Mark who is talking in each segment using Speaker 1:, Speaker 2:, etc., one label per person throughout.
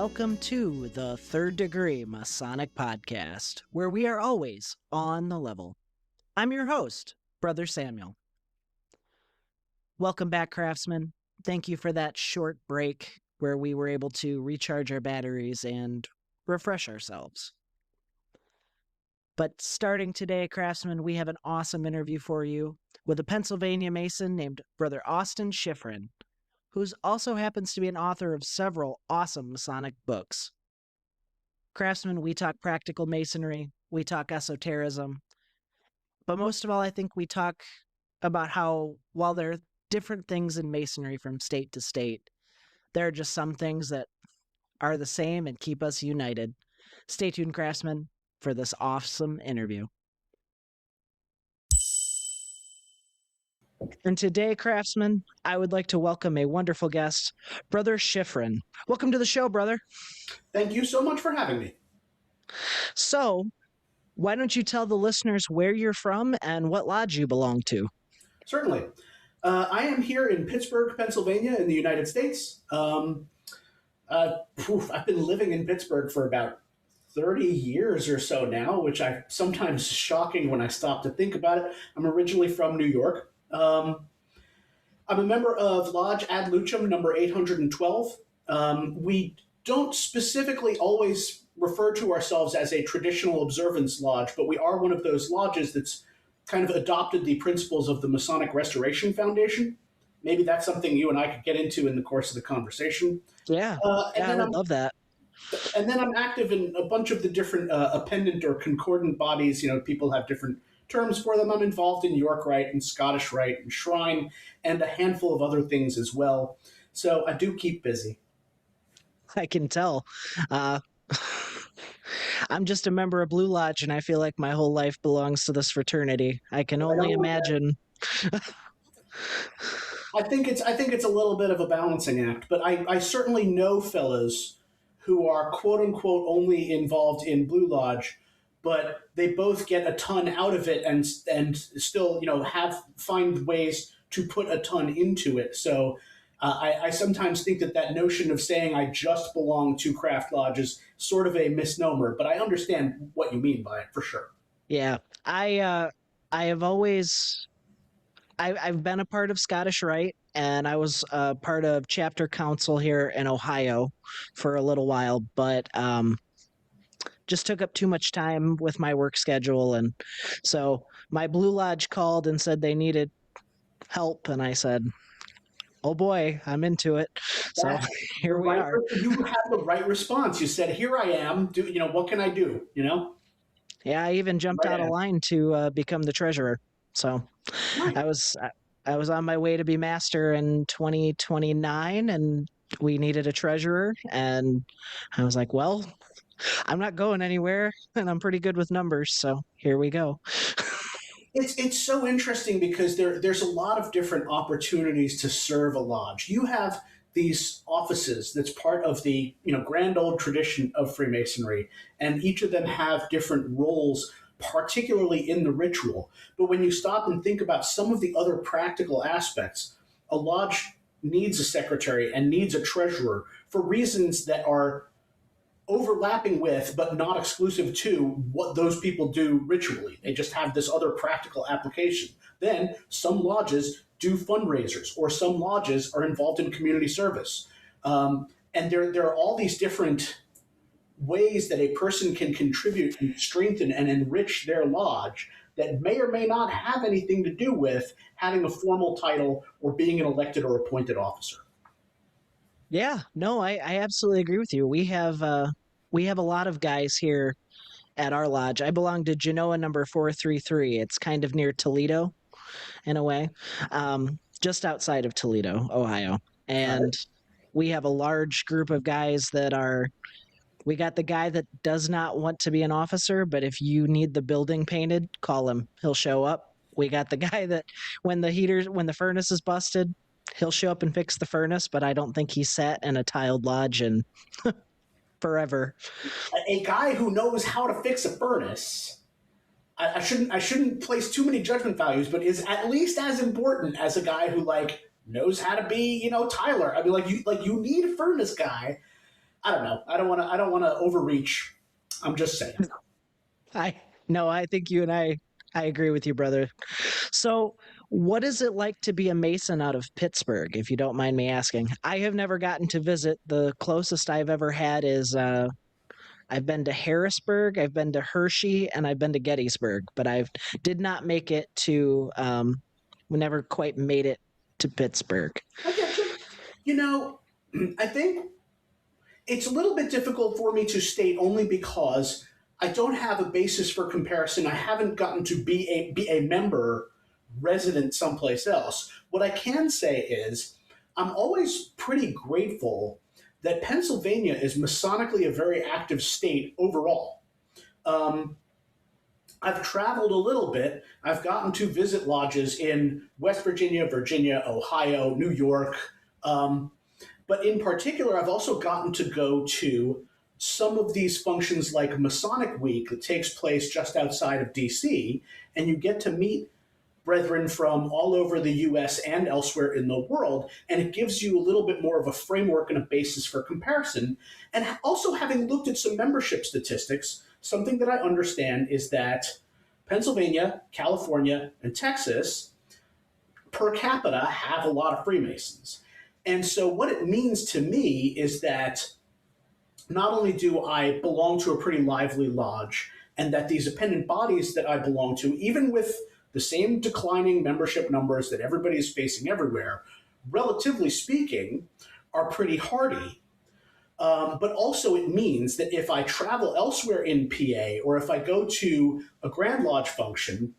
Speaker 1: welcome to the Third Degree Masonic Podcast, where we are always on the level. I'm your host, Brother Samuel. Welcome back, craftsmen. Thank you for that short break where we were able to recharge our batteries and refresh ourselves. But starting today, craftsmen, we have an awesome interview for you with a Pennsylvania Mason named Brother Austin Shifrin, who also happens to be an author of several awesome Masonic books. Craftsmen, we talk practical masonry, we talk esotericism, but most of all, I think we talk about how, while there are different things in masonry from state to state, there are just some things that are the same and keep us united. Stay tuned, craftsmen, for this awesome interview. And today, craftsmen, I would like to welcome a wonderful guest, Brother Shifrin. Welcome to the show, brother.
Speaker 2: Thank you so much for having me.
Speaker 1: So, why don't you tell the listeners where you're from and what lodge you belong to?
Speaker 2: Certainly. I am here in Pittsburgh, Pennsylvania, in the United States. I've been living in Pittsburgh for about 30 years or so now, which I sometimes is shocking when I stop to think about it. I'm originally from New York. I'm a member of Lodge Ad Lucem number 812. We don't specifically always refer to ourselves as a traditional observance lodge, but we are one of those lodges that's kind of adopted the principles of the Masonic Restoration Foundation. Maybe that's something you and I could get into in the course of the conversation.
Speaker 1: Yeah, I would love that.
Speaker 2: And then I'm active in a bunch of the different appendant or concordant bodies. You know, people have different terms for them. I'm involved in York Rite and Scottish Rite and Shrine and a handful of other things as well. So I do keep busy.
Speaker 1: I can tell. I'm just a member of Blue Lodge, and I feel like my whole life belongs to this fraternity. I can only imagine.
Speaker 2: I think it's a little bit of a balancing act, but I certainly know fellows who are quote unquote only involved in Blue Lodge, but they both get a ton out of it and still find ways to put a ton into it. So I sometimes think that notion of saying I just belong to Craft Lodge is sort of a misnomer, but I understand what you mean by it for sure.
Speaker 1: Yeah, I have always I've been a part of Scottish Rite, and I was a part of chapter council here in Ohio for a little while, but just took up too much time with my work schedule, and so my Blue Lodge called and said they needed help, and I said, oh boy, I'm into it. So here we are.
Speaker 2: You had the right response. You said, here I am. What can I do?
Speaker 1: Yeah, I even jumped out of line to become the treasurer. So nice. I was on my way to be master in 2029, and we needed a treasurer, and I was like, well, I'm not going anywhere, and I'm pretty good with numbers, so here we go.
Speaker 2: It's so interesting because there's a lot of different opportunities to serve a lodge. You have these offices that's part of the grand old tradition of Freemasonry, and each of them have different roles, particularly in the ritual. But when you stop and think about some of the other practical aspects, a lodge needs a secretary and needs a treasurer for reasons that are overlapping with, but not exclusive to, what those people do ritually. They just have this other practical application. Then some lodges do fundraisers, or some lodges are involved in community service. And there are all these different ways that a person can contribute and strengthen and enrich their lodge that may or may not have anything to do with having a formal title or being an elected or appointed officer.
Speaker 1: Yeah, no, I absolutely agree with you. We have a lot of guys here at our lodge. I belong to Genoa number 433. It's kind of near Toledo, in a way, just outside of Toledo, Ohio. And we have a large group of guys that are. We got the guy that does not want to be an officer, but if you need the building painted, call him. He'll show up. We got the guy that when the furnace is busted, he'll show up and fix the furnace, but I don't think he sat in a tiled lodge in forever.
Speaker 2: A guy who knows how to fix a furnace, I shouldn't place too many judgment values, but is at least as important as a guy who knows how to be, Tyler. I mean, you need a furnace guy. I don't know. I don't want to overreach. I'm just saying.
Speaker 1: I no, I think you and I agree with you, brother. So, what is it like to be a Mason out of Pittsburgh, if you don't mind me asking? I have never gotten to visit. The closest I've ever had is I've been to Harrisburg, I've been to Hershey, and I've been to Gettysburg, but I did not make it to. We never quite made it to Pittsburgh.
Speaker 2: I get you. You know, I think it's a little bit difficult for me to state only because I don't have a basis for comparison. I haven't gotten to be a member resident someplace else. What I can say is I'm always pretty grateful that Pennsylvania is Masonically a very active state overall. Um, I've traveled a little bit. I've gotten to visit lodges in West Virginia, Virginia, Ohio, New York. Um, but in particular, I've also gotten to go to some of these functions like Masonic Week that takes place just outside of DC, and you get to meet brethren from all over the US and elsewhere in the world, and it gives you a little bit more of a framework and a basis for comparison. And also, having looked at some membership statistics, something that I understand is that Pennsylvania, California, and Texas per capita have a lot of Freemasons. And so, what it means to me is that not only do I belong to a pretty lively lodge, and that these appendant bodies that I belong to, even with the same declining membership numbers that everybody is facing everywhere, relatively speaking, are pretty hardy. But also, it means that if I travel elsewhere in PA or if I go to a Grand Lodge function,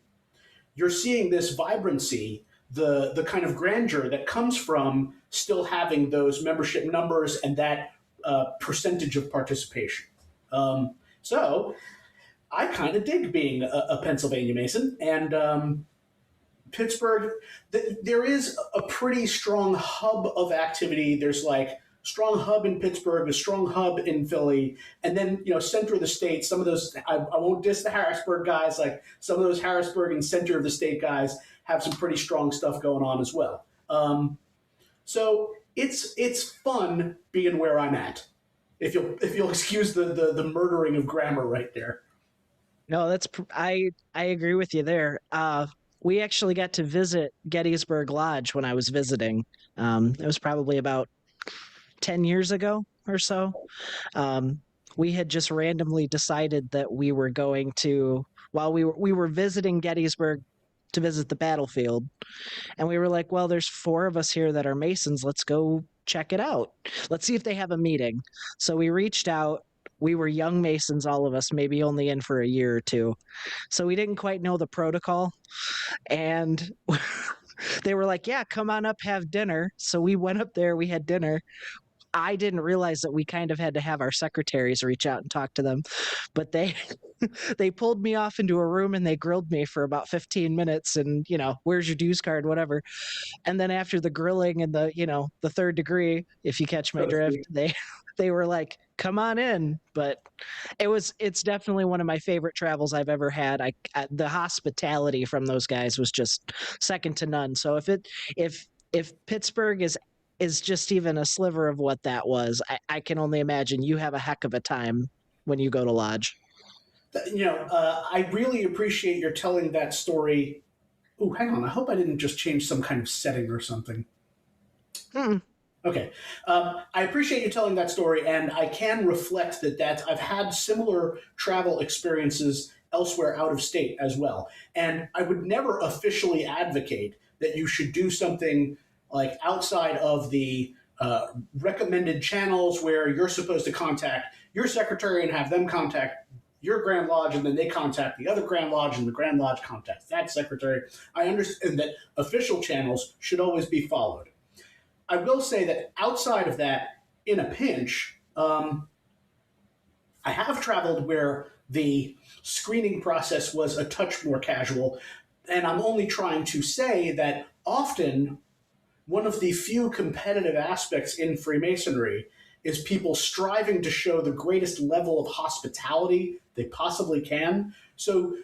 Speaker 2: you're seeing this vibrancy, the kind of grandeur that comes from still having those membership numbers and that percentage of participation. So I kind of dig being a Pennsylvania Mason, and Pittsburgh, there is a pretty strong hub of activity. There's like strong hub in Pittsburgh, a strong hub in Philly, and then center of the state. Some of those I won't diss the Harrisburg guys. Like some of those Harrisburg and center of the state guys have some pretty strong stuff going on as well. So it's fun being where I'm at. If you'll excuse the murdering of grammar right there.
Speaker 1: No, I agree with you there. We actually got to visit Gettysburg Lodge when I was visiting. It was probably about 10 years ago or so. We had just randomly decided that we were going to, while we were visiting Gettysburg to visit the battlefield, and we were like, well, there's 4 of us here that are Masons. Let's go check it out. Let's see if they have a meeting. So we reached out. We were young Masons, all of us, maybe only in for a year or two. So we didn't quite know the protocol. And they were like, yeah, come on up, have dinner. So we went up there, we had dinner. I didn't realize that we kind of had to have our secretaries reach out and talk to them. But they they pulled me off into a room and they grilled me for about 15 minutes and, where's your dues card, whatever. And then after the grilling and the 3rd degree, if you catch my drift, they were like, come on in. But it's definitely one of my favorite travels I've ever had. The hospitality from those guys was just second to none. So if Pittsburgh is just even a sliver of what that was, I can only imagine you have a heck of a time when you go to lodge.
Speaker 2: I really appreciate your telling that story. Oh, hang on. I hope I didn't just change some kind of setting or something.
Speaker 1: Mm.
Speaker 2: Okay. I appreciate you telling that story, and I can reflect that I've had similar travel experiences elsewhere out of state as well. And I would never officially advocate that you should do something like outside of the recommended channels where you're supposed to contact your secretary and have them contact your Grand Lodge, and then they contact the other Grand Lodge, and the Grand Lodge contacts that secretary. I understand that official channels should always be followed. I will say that outside of that, in a pinch, I have traveled where the screening process was a touch more casual, and I'm only trying to say that often one of the few competitive aspects in Freemasonry is people striving to show the greatest level of hospitality they possibly can. So,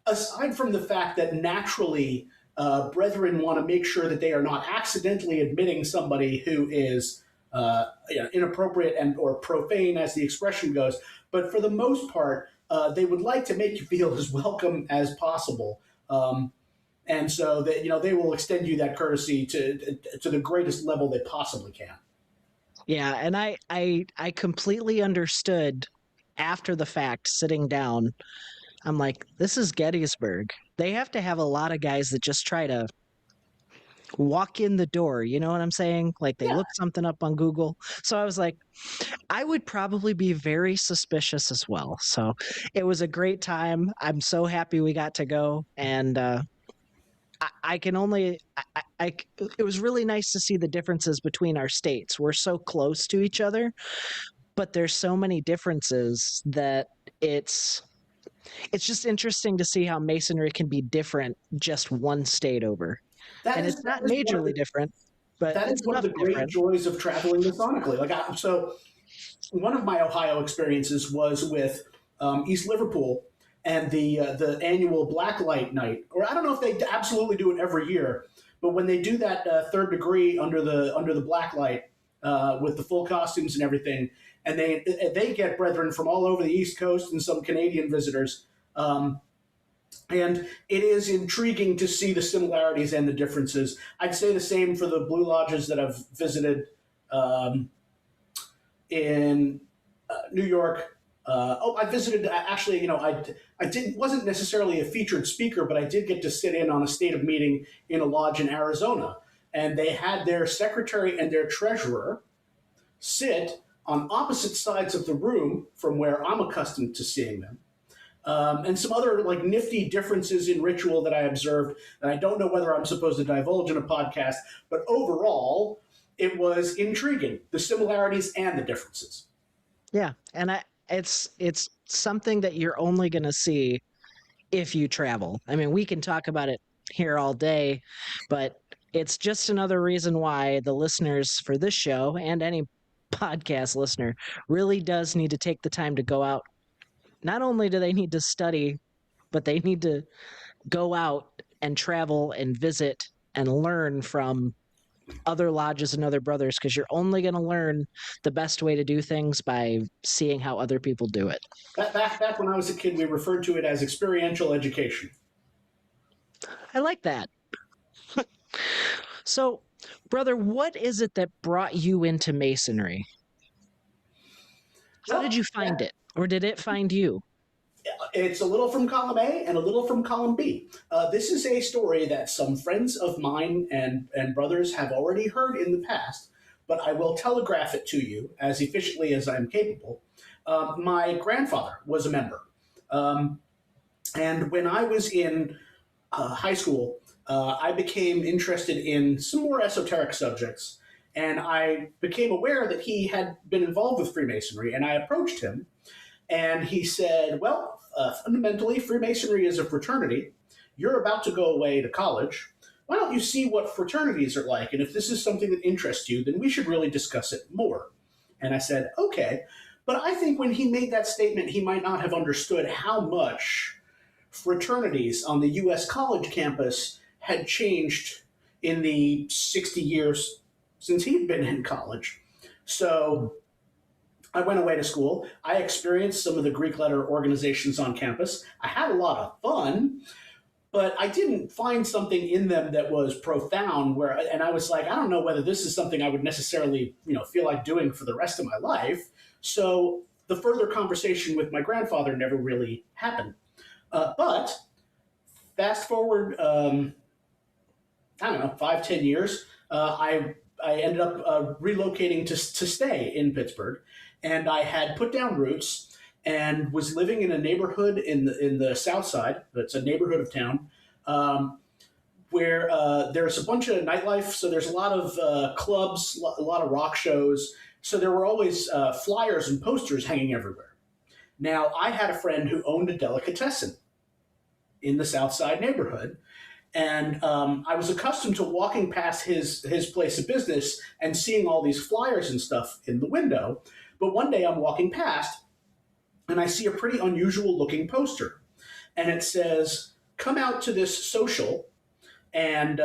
Speaker 2: aside from the fact that naturally brethren want to make sure that they are not accidentally admitting somebody who is inappropriate and or profane as the expression goes. But for the most part, they would like to make you feel as welcome as possible. And so that they will extend you that courtesy to the greatest level they possibly can.
Speaker 1: Yeah, and I completely understood after the fact sitting down. I'm like, this is Gettysburg. They have to have a lot of guys that just try to walk in the door. You know what I'm saying? Like they
Speaker 2: Yeah,
Speaker 1: look something up on Google. So I was like, I would probably be very suspicious as well. So it was a great time. I'm so happy we got to go. And I can only, it was really nice to see the differences between our states. We're so close to each other, but there's so many differences that it's just interesting to see how masonry can be different just one state over.
Speaker 2: that
Speaker 1: And
Speaker 2: is
Speaker 1: it's
Speaker 2: that
Speaker 1: not
Speaker 2: is one of
Speaker 1: majorly
Speaker 2: the
Speaker 1: different, but
Speaker 2: that is
Speaker 1: it's
Speaker 2: one of
Speaker 1: enough
Speaker 2: the great
Speaker 1: different.
Speaker 2: joys of traveling Masonically. So one of my Ohio experiences was with East Liverpool and the annual Blacklight Night. Or I don't know if they absolutely do it every year, but when they do that third degree under the blacklight with the full costumes and everything, and they get brethren from all over the East Coast and some Canadian visitors. And it is intriguing to see the similarities and the differences. I'd say the same for the Blue Lodges that I've visited in New York. I visited actually. I didn't wasn't necessarily a featured speaker, but I did get to sit in on a state of meeting in a lodge in Arizona, and they had their secretary and their treasurer sit on opposite sides of the room from where I'm accustomed to seeing them. And some other like nifty differences in ritual that I observed. And I don't know whether I'm supposed to divulge in a podcast, but overall, it was intriguing, the similarities and the differences.
Speaker 1: Yeah, and it's something that you're only going to see if you travel. I mean, we can talk about it here all day, but it's just another reason why the listeners for this show and any podcast listener really does need to take the time to go out. Not only do they need to study, but they need to go out and travel and visit and learn from other lodges and other brothers, because you're only going to learn the best way to do things by seeing how other people do it.
Speaker 2: Back when I was a kid, we referred to it as experiential education.
Speaker 1: I like that. So, brother, what is it that brought you into masonry? How did
Speaker 2: Well,
Speaker 1: you find it? Or did it find you?
Speaker 2: it's a little from column A and a little from column B. This is a story that some friends of mine and brothers have already heard in the past, but I will telegraph it to you as efficiently as I'm capable. My grandfather was a member. Um, and when I was in high school, I became interested in some more esoteric subjects. And I became aware that he had been involved with Freemasonry, and I approached him and he said, well, fundamentally, Freemasonry is a fraternity. You're about to go away to college. Why don't you see what fraternities are like? And if this is something that interests you, then we should really discuss it more. And I said, okay. But I think when he made that statement, he might not have understood how much fraternities on the U.S. college campus had changed in the 60 years since he'd been in college. So I went away to school. I experienced some of the Greek letter organizations on campus. I had a lot of fun, but I didn't find something in them that was profound and I was like, I don't know whether this is something I would necessarily, feel like doing for the rest of my life. So the further conversation with my grandfather never really happened. But fast forward, I don't know, 5, 10 years, I ended up relocating to stay in Pittsburgh, and I had put down roots and was living in a neighborhood in the South Side. That's a neighborhood of town where there's a bunch of nightlife. So there's a lot of clubs, a lot of rock shows. So there were always flyers and posters hanging everywhere. Now I had a friend who owned a delicatessen in the South Side neighborhood. And I was accustomed to walking past his place of business and seeing all these flyers and stuff in the window. But one day I'm walking past and I see a pretty unusual looking poster. And it says, come out to this social and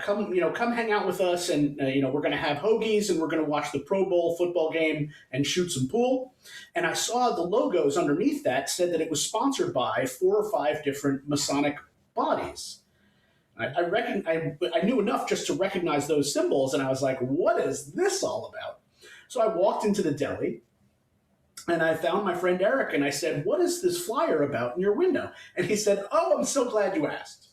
Speaker 2: come hang out with us, and we're going to have hoagies, and we're going to watch the Pro Bowl football game and shoot some pool. And I saw the logos underneath that said that it was sponsored by 4 or 5 different Masonic bodies. I knew enough just to recognize those symbols, and I was like, what is this all about? So I walked into the deli, and I found my friend Eric, and I said, what is this flyer about in your window? And he said, oh, I'm so glad you asked.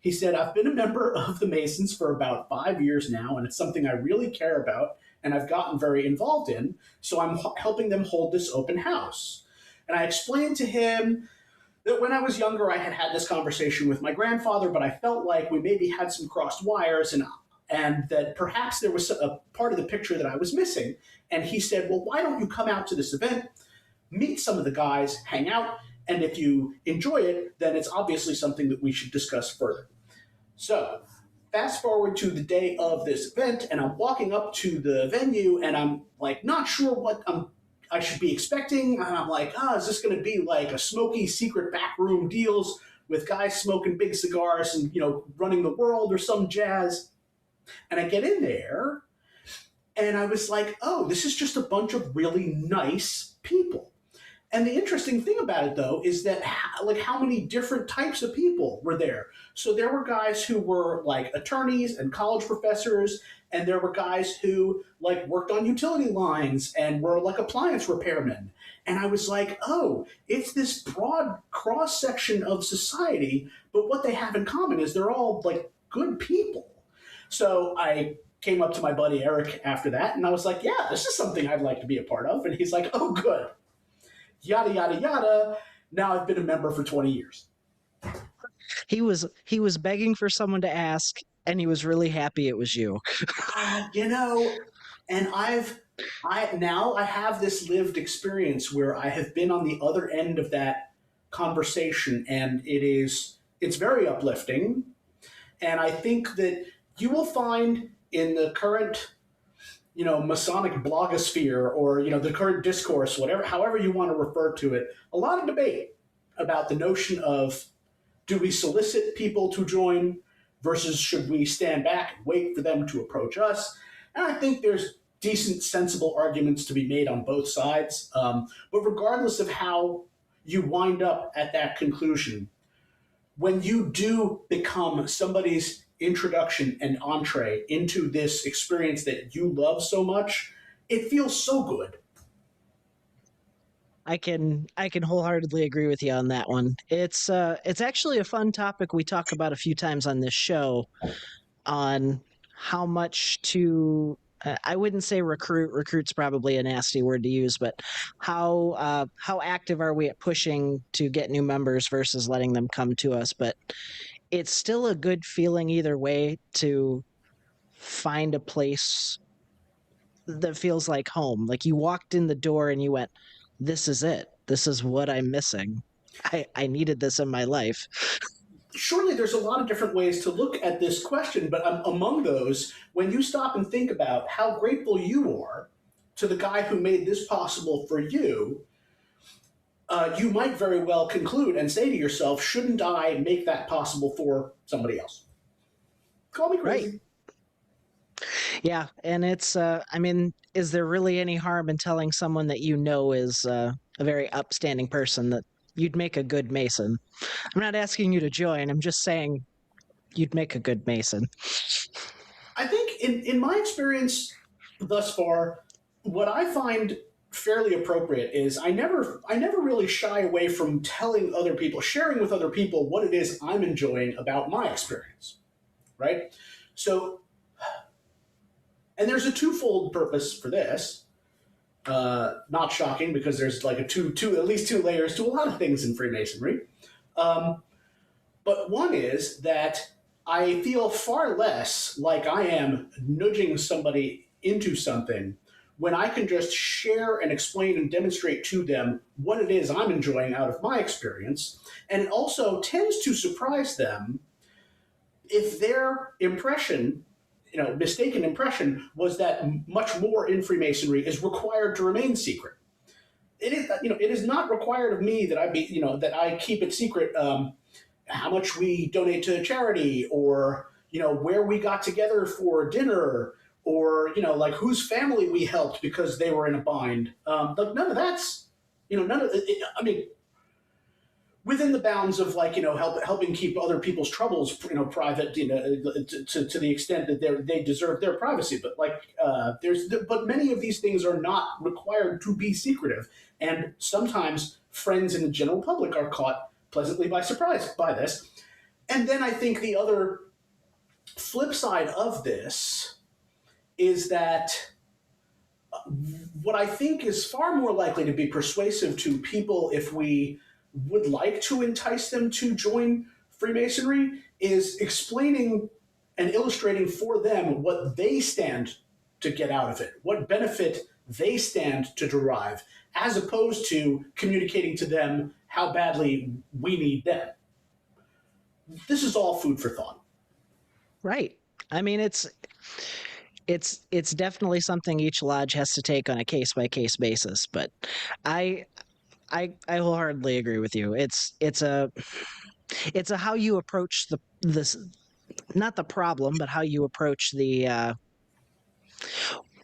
Speaker 2: He said, I've been a member of the Masons for about 5 years now, and it's something I really care about, and I've gotten very involved in, so I'm helping them hold this open house. And I explained to him that when I was younger, I had had this conversation with my grandfather, but I felt like we maybe had some crossed wires, and that perhaps there was a part of the picture that I was missing. And he said, well, why don't you come out to this event, meet some of the guys, hang out, and if you enjoy it, then it's obviously something that we should discuss further. So fast forward to the day of this event, and I'm walking up to the venue, and I'm like not sure what I should be expecting. And I'm like, is this going to be like a smoky secret backroom deals with guys smoking big cigars and running the world or some jazz? And I get in there, and I was like, oh, this is just a bunch of really nice people. And the interesting thing about it, though, is that how many different types of people were there. So there were guys who were like attorneys and college professors, and there were guys who like worked on utility lines and were like appliance repairmen. And I was like, oh, it's this broad cross section of society, but what they have in common is they're all like good people. So I came up to my buddy Eric after that, and I was like, yeah, this is something I'd like to be a part of. And he's like, oh, good. Yada, yada, yada. Now I've been a member for 20 years.
Speaker 1: He was begging for someone to ask, and he was really happy it was you.
Speaker 2: And I have this lived experience where I have been on the other end of that conversation, and it's very uplifting. And I think that you will find in the current Masonic blogosphere, or the current discourse, however you want to refer to it, a lot of debate about the notion of, do we solicit people to join versus should we stand back and wait for them to approach us? And I think there's decent, sensible arguments to be made on both sides. But regardless of how you wind up at that conclusion, when you do become somebody's introduction and entree into this experience that you love so much, it feels so good.
Speaker 1: I can wholeheartedly agree with you on that one. It's actually a fun topic we talk about a few times on this show, on how much to I wouldn't say recruit. Recruit's probably a nasty word to use, but how active are we at pushing to get new members versus letting them come to us? But it's still a good feeling either way to find a place that feels like home. Like you walked in the door and you went, this is it. This is what I'm missing. I needed this in my life.
Speaker 2: Surely there's a lot of different ways to look at this question, but among those, when you stop and think about how grateful you are to the guy who made this possible for you, you might very well conclude and say to yourself, shouldn't I make that possible for somebody else? Call me crazy.
Speaker 1: Right. Yeah, and it's is there really any harm in telling someone that is a very upstanding person that you'd make a good Mason? I'm not asking you to join. I'm just saying you'd make a good Mason.
Speaker 2: I think in my experience thus far, what I find fairly appropriate is I never really shy away from telling other people, sharing with other people what it is I'm enjoying about my experience, right? So, and there's a twofold purpose for this. Not shocking, because there's like at least two layers to a lot of things in Freemasonry. But one is that I feel far less like I am nudging somebody into something when I can just share and explain and demonstrate to them what it is I'm enjoying out of my experience. And it also tends to surprise them if their impression, mistaken impression, was that much more in Freemasonry is required to remain secret. It is not required of me that that I keep it secret how much we donate to charity, or where we got together for dinner, or like whose family we helped because they were in a bind. Like none of that's, none of it. I mean, within the bounds of like helping keep other people's troubles private, to the extent that they deserve their privacy. But like but many of these things are not required to be secretive, and sometimes friends in the general public are caught pleasantly by surprise by this. And then I think the other flip side of this is that what I think is far more likely to be persuasive to people if we would like to entice them to join Freemasonry is explaining and illustrating for them what they stand to get out of it, what benefit they stand to derive, as opposed to communicating to them how badly we need them. This is all food for thought.
Speaker 1: Right. I mean, it's definitely something each lodge has to take on a case by case basis. But I I wholeheartedly agree with you. It's a how you approach this, not the problem, but how you approach the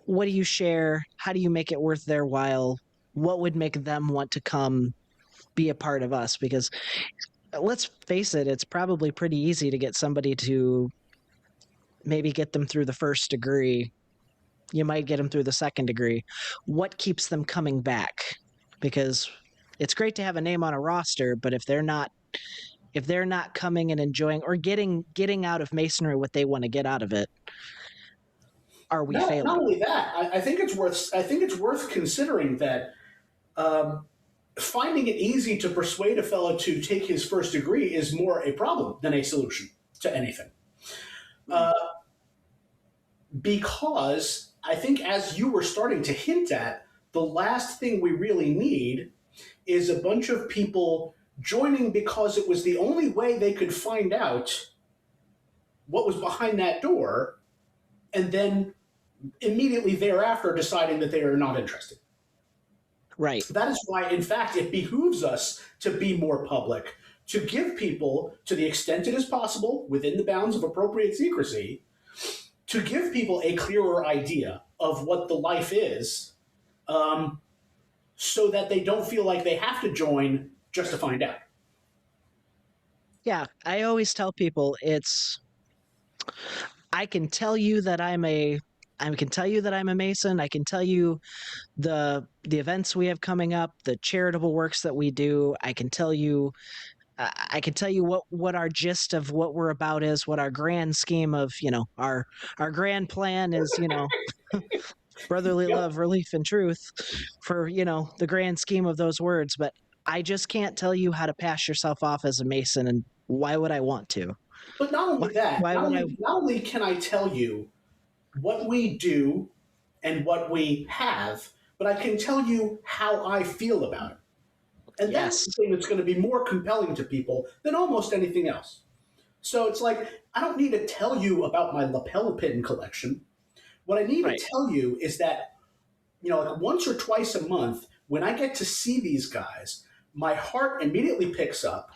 Speaker 1: what do you share? How do you make it worth their while? What would make them want to come be a part of us? Because let's face it, it's probably pretty easy to get somebody to maybe get them through the first degree. You might get them through the second degree. What keeps them coming back? Because it's great to have a name on a roster, but if they're not coming and enjoying or getting out of Masonry what they want to get out of it, are we
Speaker 2: Not
Speaker 1: failing?
Speaker 2: only that, I think it's worth considering that finding it easy to persuade a fellow to take his first degree is more a problem than a solution to anything. Uh, because I think, as you were starting to hint at, the last thing we really need is a bunch of people joining because it was the only way they could find out what was behind that door, and then immediately thereafter deciding that they are not interested.
Speaker 1: Right.
Speaker 2: That is why, in fact, it behooves us to be more public, to give people, to the extent it is possible, within the bounds of appropriate secrecy, to give people a clearer idea of what the life is, so that they don't feel like they have to join just to find out.
Speaker 1: Yeah, I always tell people I can tell you that I can tell you that I'm a Mason. I can tell you the events we have coming up, the charitable works that we do. I can tell you what our gist of what we're about is, what our grand scheme of, our grand plan is, brotherly
Speaker 2: Yep.
Speaker 1: love, relief, and truth for, the grand scheme of those words. But I just can't tell you how to pass yourself off as a Mason, and why would I want to?
Speaker 2: But not
Speaker 1: Why,
Speaker 2: only that,
Speaker 1: why would I?
Speaker 2: not only can I tell you what we do and what we have, but I can tell you how I feel about it. And that's
Speaker 1: Yes.
Speaker 2: the thing that's going to be more compelling to people than almost anything else. So it's like, I don't need to tell you about my lapel pin collection. What I need to
Speaker 1: Right.
Speaker 2: tell you is that, like once or twice a month, when I get to see these guys, my heart immediately picks up.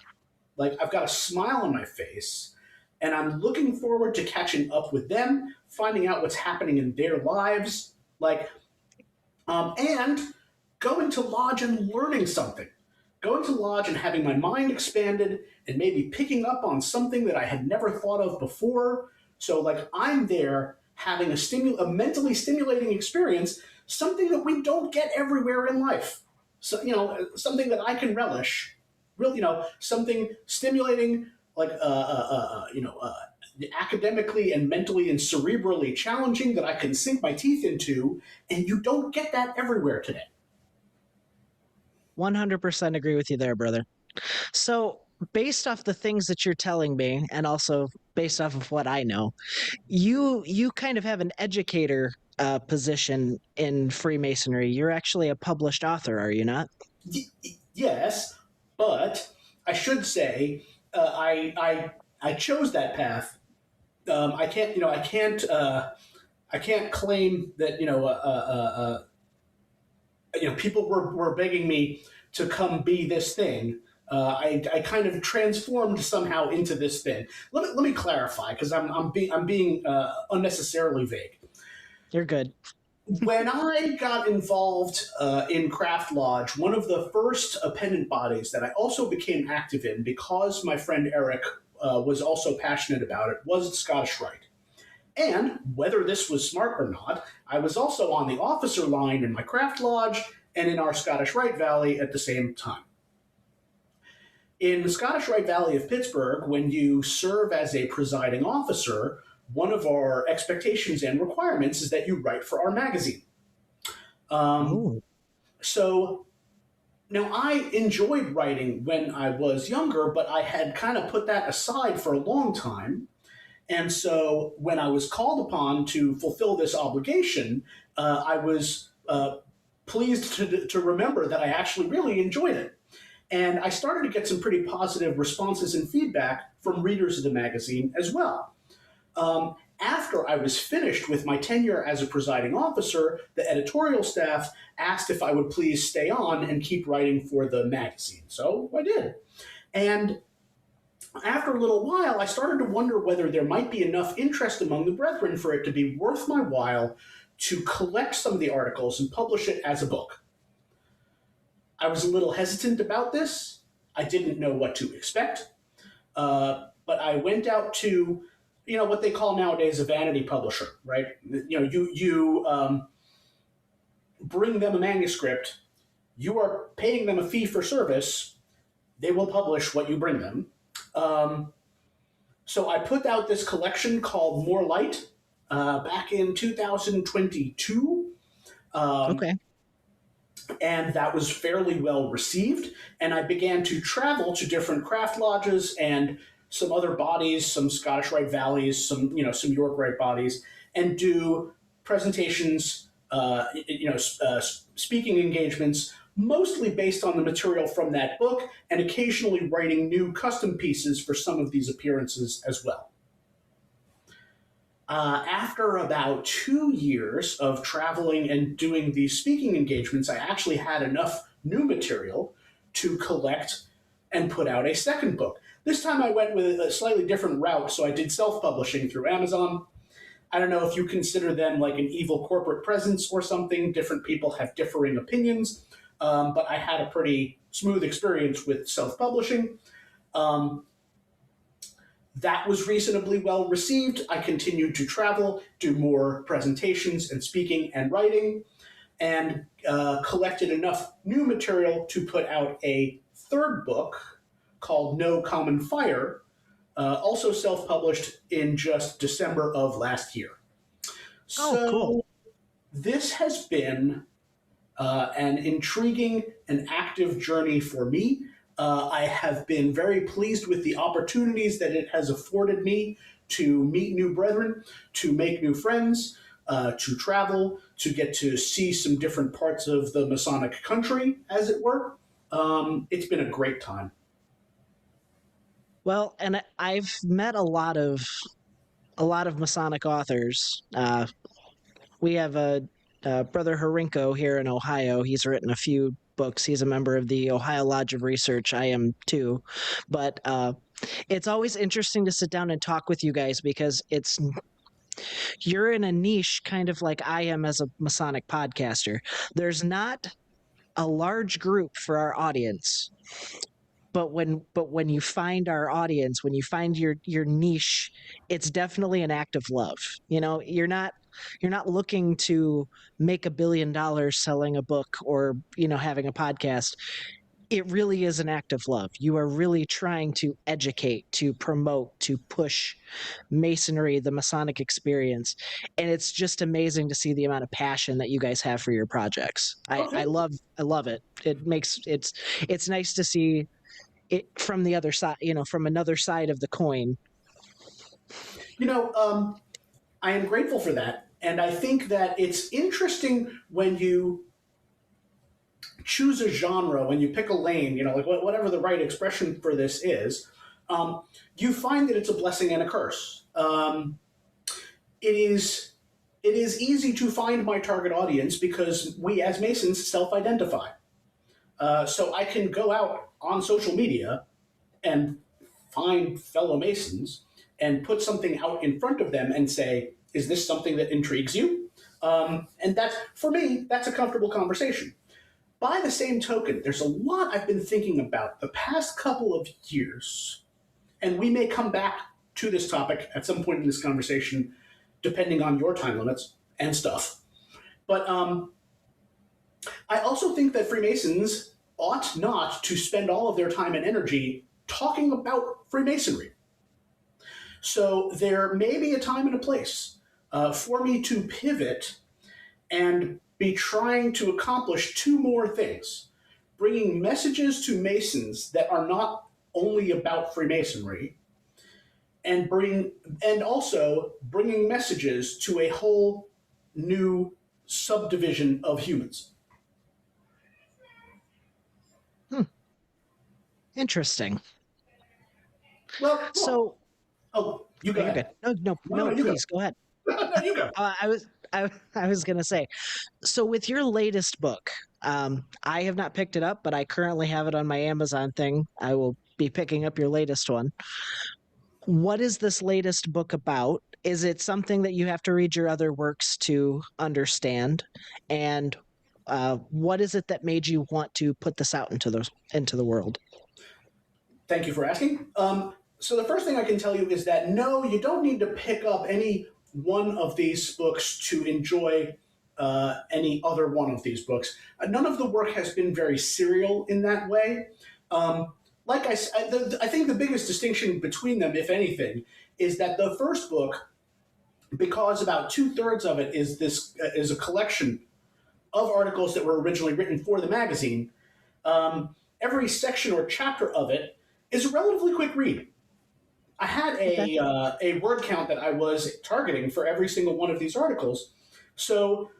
Speaker 2: Like I've got a smile on my face, and I'm looking forward to catching up with them, finding out what's happening in their lives, like, and going to lodge and learning something. Going to lodge and having my mind expanded and maybe picking up on something that I had never thought of before. So, like, I'm there having a mentally stimulating experience, something that we don't get everywhere in life. So, something that I can relish. Really, something stimulating, like, academically and mentally and cerebrally challenging that I can sink my teeth into, and you don't get that everywhere today.
Speaker 1: 100% agree with you there, brother. So, based off the things that you're telling me, and also based off of what I know, you kind of have an educator position in Freemasonry. You're actually a published author, are you not?
Speaker 2: Yes, but I should say I chose that path. I can't I can't claim that people were begging me to come be this thing. I kind of transformed somehow into this thing. Let me clarify, because I'm being unnecessarily vague.
Speaker 1: You're good.
Speaker 2: When I got involved in Craft Lodge, one of the first appendant bodies that I also became active in, because my friend Eric was also passionate about it, was the Scottish Rite. And whether this was smart or not, I was also on the officer line in my Craft Lodge and in our Scottish Rite Valley at the same time. In the Scottish Rite Valley of Pittsburgh, when you serve as a presiding officer, one of our expectations and requirements is that you write for our magazine.
Speaker 1: Oh,
Speaker 2: So now I enjoyed writing when I was younger, but I had kind of put that aside for a long time. And so when I was called upon to fulfill this obligation, I was pleased to remember that I actually really enjoyed it. And I started to get some pretty positive responses and feedback from readers of the magazine as well. After I was finished with my tenure as a presiding officer, the editorial staff asked if I would please stay on and keep writing for the magazine. So I did. And after a little while, I started to wonder whether there might be enough interest among the brethren for it to be worth my while to collect some of the articles and publish it as a book. I was a little hesitant about this. I didn't know what to expect. But I went out to, what they call nowadays a vanity publisher, right? You bring them a manuscript, you are paying them a fee for service, they will publish what you bring them. So I put out this collection called More Light back in 2022.
Speaker 1: okay.
Speaker 2: And that was fairly well received. And I began to travel to different craft lodges and some other bodies, some Scottish Rite Valleys, some York Rite bodies, and do presentations, speaking engagements, mostly based on the material from that book, and occasionally writing new custom pieces for some of these appearances as well. After about 2 years of traveling and doing these speaking engagements, I actually had enough new material to collect and put out a second book. This time I went with a slightly different route, so I did self-publishing through Amazon. I don't know if you consider them like an evil corporate presence or something. Different people have differing opinions, but I had a pretty smooth experience with self-publishing. That was reasonably well received. I continued to travel, do more presentations and speaking and writing, and collected enough new material to put out a third book called No Common Fire, also self-published in just December of last year.
Speaker 1: Oh, cool.
Speaker 2: So this has been an intriguing and active journey for me. I have been very pleased with the opportunities that it has afforded me to meet new brethren, to make new friends, to travel, to get to see some different parts of the Masonic country, as it were. It's been a great time.
Speaker 1: Well, and I've met a lot of Masonic authors. We have a brother Harinko here in Ohio. He's written a few books. He's a member of the Ohio Lodge of Research. I am too. But it's always interesting to sit down and talk with you guys because you're in a niche kind of like I am as a Masonic podcaster. There's not a large group for our audience. But when you find our audience, when you find your niche, it's definitely an act of love. You're not looking to make $1 billion selling a book or having a podcast. It really is an act of love. You are really trying to educate, to promote, to push Masonry, the Masonic experience, and it's just amazing to see the amount of passion that you guys have for your projects.
Speaker 2: Okay.
Speaker 1: I love it. It's nice to see it from the other side, from another side of the coin.
Speaker 2: I am grateful for that. And I think that it's interesting when you choose a genre, when you pick a lane, like whatever the right expression for this is, you find that it's a blessing and a curse. It is easy to find my target audience because we as Masons self-identify. So I can go out on social media and find fellow Masons and put something out in front of them and say, is this something that intrigues you? And that's, for me, that's a comfortable conversation. By the same token, there's a lot I've been thinking about the past couple of years, and we may come back to this topic at some point in this conversation, depending on your time limits and stuff. But I also think that Freemasons ought not to spend all of their time and energy talking about Freemasonry. So there may be a time and a place for me to pivot and be trying to accomplish two more things: bringing messages to Masons that are not only about Freemasonry, and also bringing messages to a whole new subdivision of humans.
Speaker 1: Interesting.
Speaker 2: Well,
Speaker 1: So,
Speaker 2: you go
Speaker 1: you're
Speaker 2: ahead.
Speaker 1: good. No,
Speaker 2: You go.
Speaker 1: please go ahead.
Speaker 2: No, you go.
Speaker 1: I was gonna say, so with your latest book, I have not picked it up, but I currently have it on my Amazon thing. I will be picking up your latest one. What is this latest book about? Is it something that you have to read your other works to understand? And what is it that made you want to put this out into the world?
Speaker 2: Thank you for asking. So the first thing I can tell you is that no, you don't need to pick up any one of these books to enjoy any other one of these books. None of the work has been very serial in that way. Like I think the biggest distinction between them, if anything, is that the first book, because about 2/3 of it is a collection of articles that were originally written for the magazine. Every section or chapter of it is a relatively quick read. I had a word count that I was targeting for every single one of these articles. So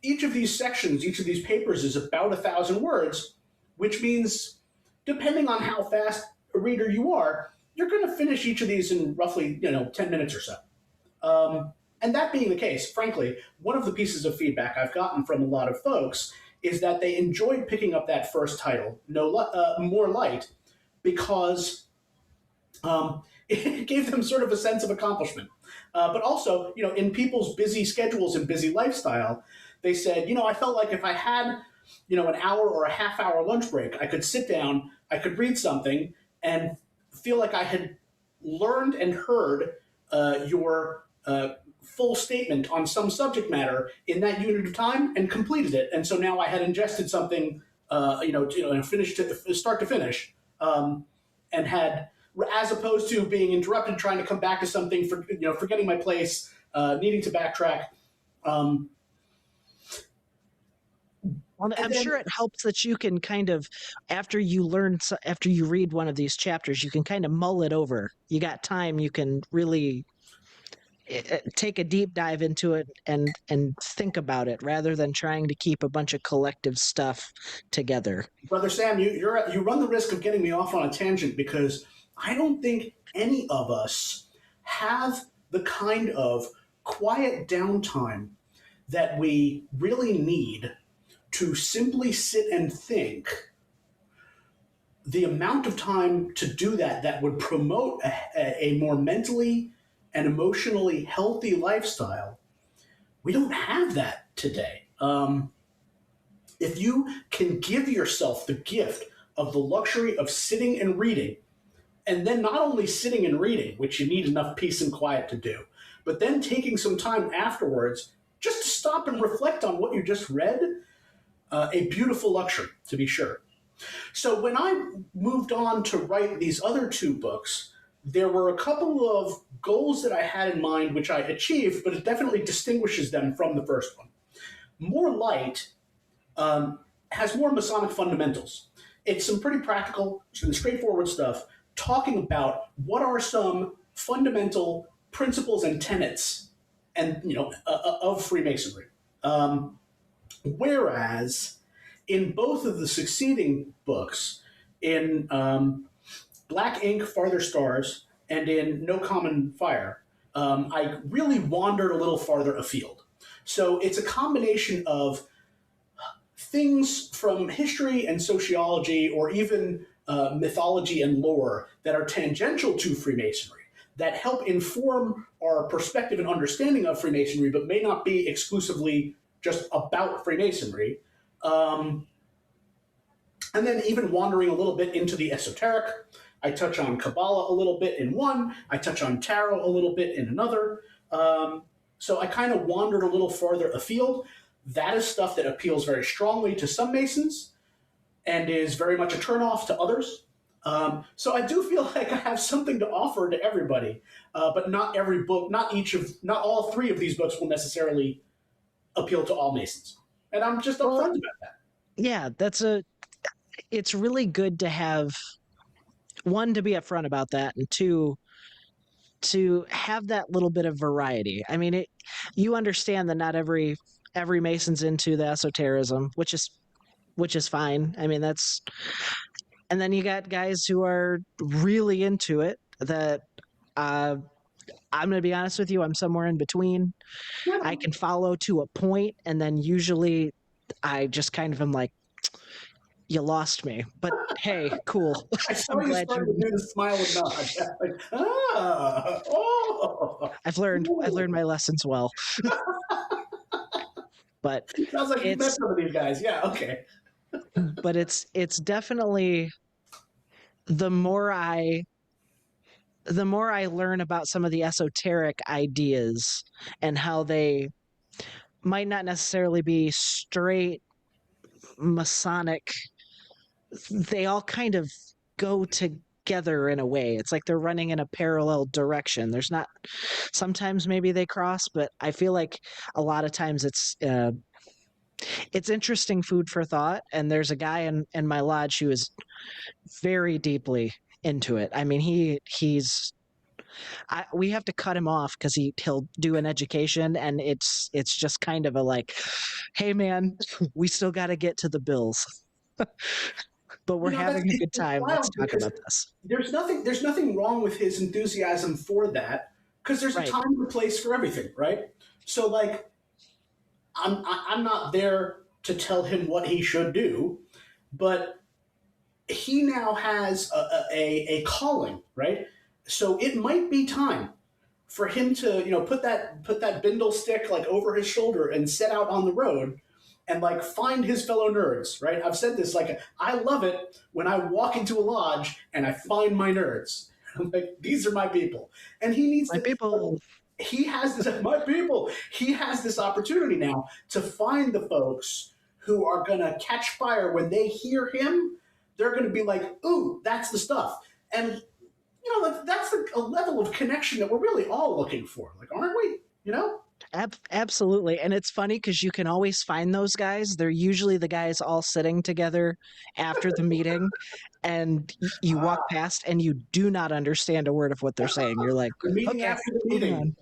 Speaker 2: each of these sections, each of these papers is about 1,000 words, which means, depending on how fast a reader you are, you're going to finish each of these in roughly 10 minutes or so. And that being the case, frankly, one of the pieces of feedback I've gotten from a lot of folks is that they enjoyed picking up that first title, More Light, because it gave them sort of a sense of accomplishment. But also, in people's busy schedules and busy lifestyle, they said, I felt like if I had, an hour or a half hour lunch break, I could sit down, I could read something, and feel like I had learned and heard your full statement on some subject matter in that unit of time and completed it. And so now I had ingested something, finished start to finish, and had, as opposed to being interrupted trying to come back to something, forgetting my place, needing to backtrack.
Speaker 1: I'm sure it helps that you can kind of, after you read one of these chapters, you can kind of mull it over. You got time, you can really take a deep dive into it and think about it rather than trying to keep a bunch of collective stuff together.
Speaker 2: Brother Sam, you run the risk of getting me off on a tangent, because I don't think any of us have the kind of quiet downtime that we really need to simply sit and think. The amount of time to do that would promote a more mentally and emotionally healthy lifestyle, we don't have that today. If you can give yourself the gift of the luxury of sitting and reading, and then not only sitting and reading, which you need enough peace and quiet to do, but then taking some time afterwards just to stop and reflect on what you just read, a beautiful luxury, to be sure. So when I moved on to write these other two books, there were a couple of goals that I had in mind, which I achieved, but it definitely distinguishes them from the first one. More Light has more Masonic fundamentals. It's some pretty practical and straightforward stuff, talking about what are some fundamental principles and tenets of Freemasonry. Whereas in both of the succeeding books, in Black Ink, Farther Stars, and in No Common Fire, I really wandered a little farther afield. So it's a combination of things from history and sociology, or even mythology and lore, that are tangential to Freemasonry, that help inform our perspective and understanding of Freemasonry, but may not be exclusively just about Freemasonry. And then even wandering a little bit into the esoteric. I touch on Kabbalah a little bit in one. I touch on tarot a little bit in another. So I kind of wandered a little farther afield. That is stuff that appeals very strongly to some Masons and is very much a turnoff to others. So I do feel like I have something to offer to everybody, but not every book, not all three of these books will necessarily appeal to all Masons, and I'm just upfront about that.
Speaker 1: Yeah, it's really good to have, one, to be upfront about that, and two, to have that little bit of variety. I mean, you understand that not every Mason's into the esotericism, which is fine. I mean, and then you got guys who are really into it that I'm going to be honest with you, I'm somewhere in between.
Speaker 2: Yeah.
Speaker 1: I can follow to a point, and then usually I just kind of am like, you lost me. But hey, cool.
Speaker 2: I saw
Speaker 1: I'm
Speaker 2: you
Speaker 1: glad
Speaker 2: starting to do the smile and nod. Yeah, like, oh.
Speaker 1: I've learned my lessons well. But
Speaker 2: Sounds like you've met some of these guys. Yeah, okay.
Speaker 1: But it's definitely, the more I learn about some of the esoteric ideas and how they might not necessarily be straight Masonic, they all kind of go together in a way. It's like they're running in a parallel direction. There's not, sometimes maybe they cross, but I feel like a lot of times it's interesting food for thought. And there's a guy in my lodge who is very deeply into it. I mean, we have to cut him off because he'll do an education, and it's just kind of a like, hey man, we still got to get to the bills. But we're having a good time. Let's talk about this.
Speaker 2: There's nothing wrong with his enthusiasm for that, because there's a time and a place for everything, right? So like, I'm not there to tell him what he should do, but he now has a calling, right? So it might be time for him to, put that bindle stick like over his shoulder and set out on the road and like find his fellow nerds, right? I've said this, like, I love it when I walk into a lodge and I find my nerds. I'm like, these are my people. And he needs
Speaker 1: my people.
Speaker 2: He has this, my people. He has this opportunity now to find the folks who are going to catch fire when they hear him. They're going to be like, ooh, that's the stuff. And, that's a level of connection that we're really all looking for. Like, aren't we?
Speaker 1: Absolutely. And it's funny because you can always find those guys. They're usually the guys all sitting together after the meeting, and you walk past and you do not understand a word of what they're saying. You're like,
Speaker 2: the meeting
Speaker 1: okay,
Speaker 2: after the meeting.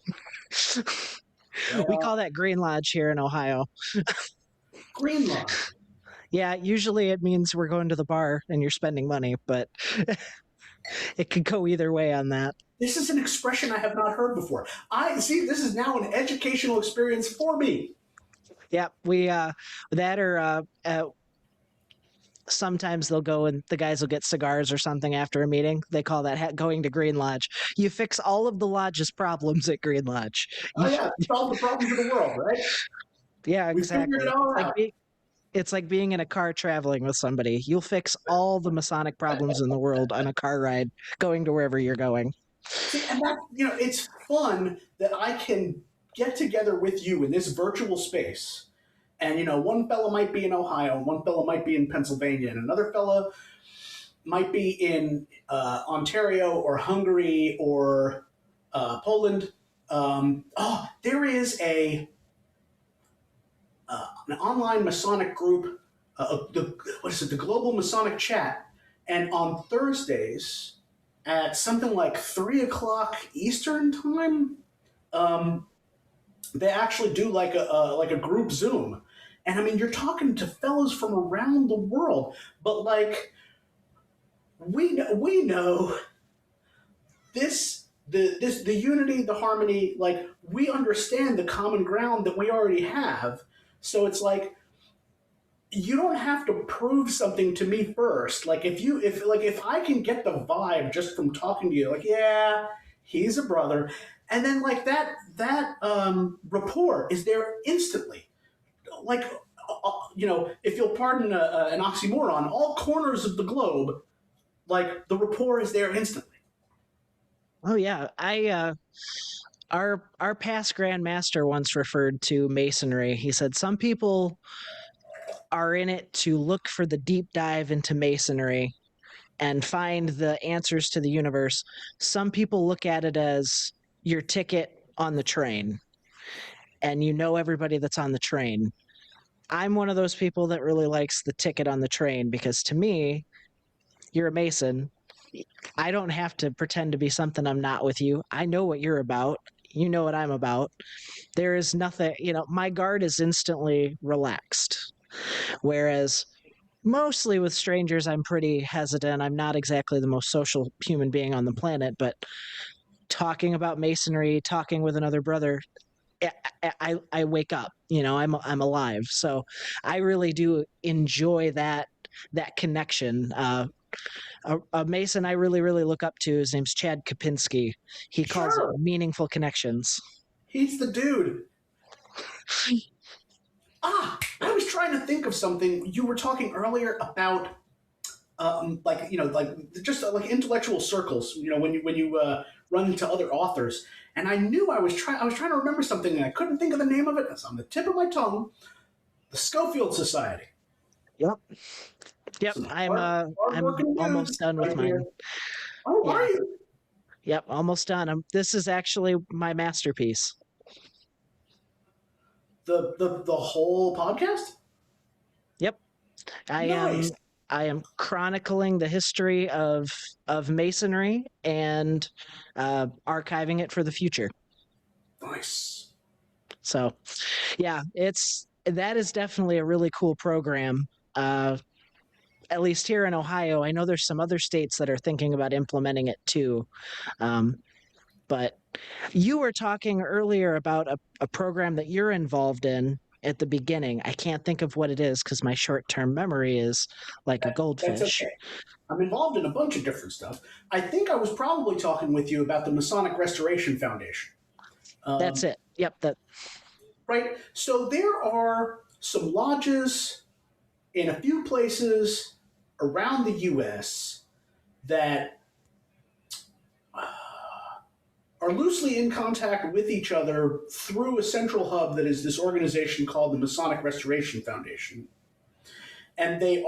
Speaker 1: We call that Green Lodge here in Ohio.
Speaker 2: Green Lodge.
Speaker 1: Yeah, usually it means we're going to the bar and you're spending money, but it could go either way on that.
Speaker 2: This is an expression I have not heard before. I see. This is now an educational experience for me.
Speaker 1: Yeah, we that or sometimes they'll go and the guys will get cigars or something after a meeting. They call that going to Green Lodge. You fix all of the lodge's problems at Green Lodge.
Speaker 2: Oh yeah, solve the problems of the world, right?
Speaker 1: Yeah, exactly.
Speaker 2: We figured it all out.
Speaker 1: It's like being in a car traveling with somebody. You'll fix all the Masonic problems in the world on a car ride going to wherever you're going.
Speaker 2: See, and that, it's fun that I can get together with you in this virtual space. And, one fella might be in Ohio, one fella might be in Pennsylvania, and another fella might be in Ontario or Hungary or Poland. There is an online Masonic group, the Global Masonic Chat, and on Thursdays at something like 3:00 Eastern time, they actually do like a group Zoom, and I mean, you're talking to fellows from around the world, but like we know this. The unity, the harmony, like we understand the common ground that we already have. So it's like you don't have to prove something to me first. Like if I can get the vibe just from talking to you, like, yeah, he's a brother, and then like that rapport is there instantly. Like, if you'll pardon an oxymoron, all corners of the globe, like the rapport is there instantly.
Speaker 1: Oh yeah, I our past Grand Master once referred to Masonry. He said some people are in it to look for the deep dive into Masonry and find the answers to the universe. Some people look at it as your ticket on the train, and you know everybody that's on the train. I'm one of those people that really likes the ticket on the train because to me, you're a Mason. I don't have to pretend to be something I'm not with you. I know what you're about. You know what I'm about. There is nothing, my guard is instantly relaxed. Whereas mostly with strangers, I'm pretty hesitant. I'm not exactly the most social human being on the planet, but talking about masonry, talking with another brother, I wake up. I'm alive. So I really do enjoy that connection. A Mason I really, really look up to, his name's Chad Kapinski. He calls it
Speaker 2: Sure,
Speaker 1: meaningful connections.
Speaker 2: he's the dude. I was trying to think of something. You were talking earlier about like just like intellectual circles. When you run into other authors, and I knew I was trying to remember something, and I couldn't think of the name of it. It's on the tip of my tongue. The Schofield Society.
Speaker 1: Yep. Yep.
Speaker 2: Some
Speaker 1: I'm
Speaker 2: hard-working
Speaker 1: almost
Speaker 2: dudes
Speaker 1: done with
Speaker 2: right here.
Speaker 1: mine.
Speaker 2: Oh, are
Speaker 1: Yeah.
Speaker 2: you?
Speaker 1: Yep. Almost done. This is actually my masterpiece.
Speaker 2: The whole podcast?
Speaker 1: Yep. I
Speaker 2: Nice.
Speaker 1: am I am chronicling the history of masonry and archiving it for the future.
Speaker 2: Nice.
Speaker 1: So, yeah, that is definitely a really cool program. At least here in Ohio, I know there's some other states that are thinking about implementing it too. Um, but you were talking earlier about a program that you're involved in at the beginning. I can't think of what it is because my short term memory is like a
Speaker 2: That's
Speaker 1: goldfish.
Speaker 2: okay. I'm involved in a bunch of different stuff. I think I was probably talking with you about the Masonic Restoration Foundation.
Speaker 1: That's
Speaker 2: Um,
Speaker 1: it. Yep.
Speaker 2: right? So there are some lodges in a few places around the U.S. that are loosely in contact with each other through a central hub that is this organization called the Masonic Restoration Foundation. And they're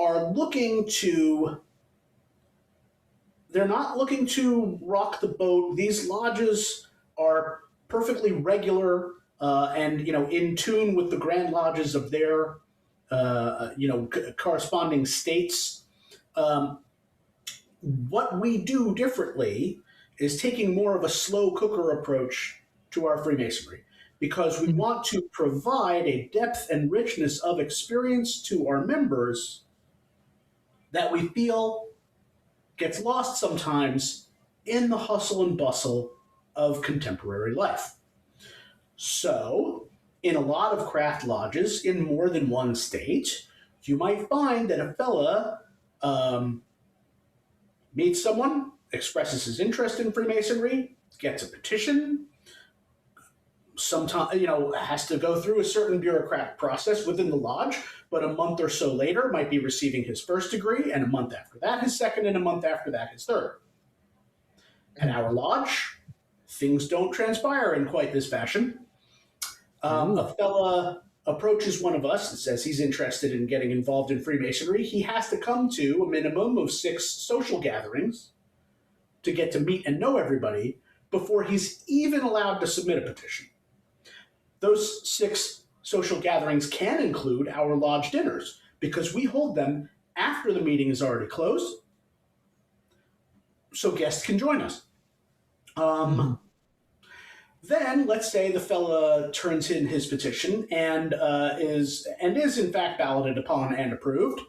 Speaker 2: not looking to rock the boat. These lodges are perfectly regular and in tune with the grand lodges of their corresponding states. Um, what we do differently is taking more of a slow cooker approach to our Freemasonry because we
Speaker 1: Mhm.
Speaker 2: want to provide a depth and richness of experience to our members that we feel gets lost sometimes in the hustle and bustle of contemporary life. So, in a lot of craft lodges in more than one state, you might find that a fella um, meets someone, expresses his interest in Freemasonry, gets a petition, sometimes has to go through a certain bureaucratic process within the lodge, but a month or so later might be receiving his first degree, and a month after that his second, and a month after that his third. At our lodge, things don't transpire in quite this fashion.
Speaker 1: Ooh.
Speaker 2: A fella approaches one of us and says he's interested in getting involved in Freemasonry. He has to come to a minimum of 6 social gatherings to get to meet and know everybody before he's even allowed to submit a petition. Those 6 social gatherings can include our lodge dinners because we hold them after the meeting is already closed so guests can join us.
Speaker 1: Mhm.
Speaker 2: Then let's say the fella turns in his petition and is in fact balloted upon and approved.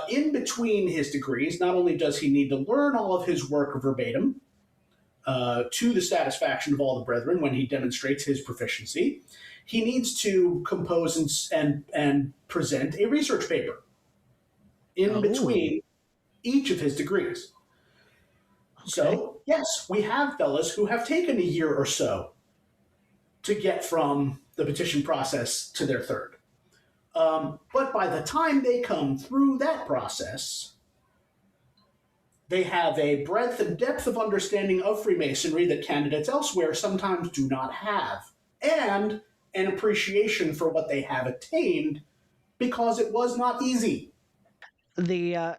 Speaker 2: In between his degrees, not only does he need to learn all of his work verbatim, to the satisfaction of all the brethren when he demonstrates his proficiency, he needs to compose and present a research paper in
Speaker 1: Oh,
Speaker 2: between each of his degrees.
Speaker 1: okay.
Speaker 2: So, yes, we have fellas who have taken a year or so to get from the petition process to their third. But by the time they come through that process, they have a breadth and depth of understanding of Freemasonry that candidates elsewhere sometimes do not have, and an appreciation for what they have attained because it was not easy.
Speaker 1: The